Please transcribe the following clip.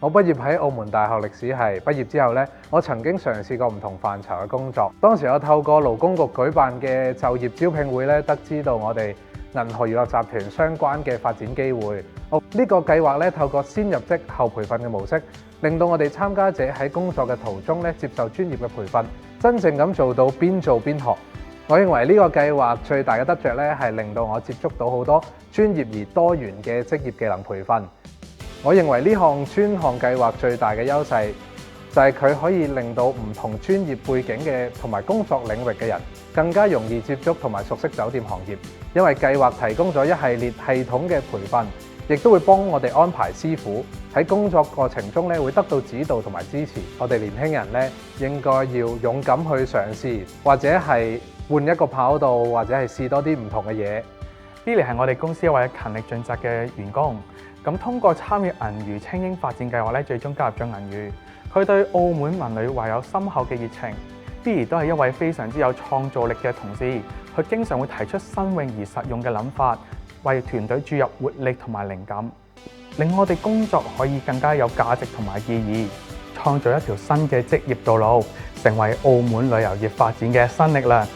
我畢業喺澳門大學歷史系，畢業之後呢，我曾經嘗試過唔同範疇嘅工作。當時我透過勞工局舉辦嘅就業招聘會呢，得知到我哋銀河娛樂集團相關嘅發展機會。呢個計劃呢，透過先入職後培訓嘅模式，令到我哋參加者喺工作嘅途中呢，接受專業嘅培訓，真正咁做到邊做邊學。我認為呢個計劃最大嘅得着呢，係令到我接觸到好多專業而多元嘅職業技能培訓。我認為呢項專項計劃最大嘅優勢就係佢可以令到唔同專業背景嘅同埋工作領域嘅人更加容易接觸同埋熟悉酒店行業，因為計劃提供咗一系列系統嘅培訓，亦都會幫我哋安排師傅喺工作過程中咧會得到指導同埋支持。我哋年輕人咧應該要勇敢去嘗試，或者係換一個跑道，或者係試多啲唔同嘅嘢。Billy 係我哋公司一位勤力盡責嘅員工，咁通過參與銀娛青英發展計劃咧，最終加入咗銀娛。佢對澳門文旅懷有深厚嘅熱情。Billy 都係一位非常之有創造力嘅同事，佢經常會提出新穎而實用嘅諗法，為團隊注入活力同埋靈感，令我哋工作可以更加有價值同埋意義，創造一條新嘅職業道路，成為澳門旅遊業發展嘅新力量。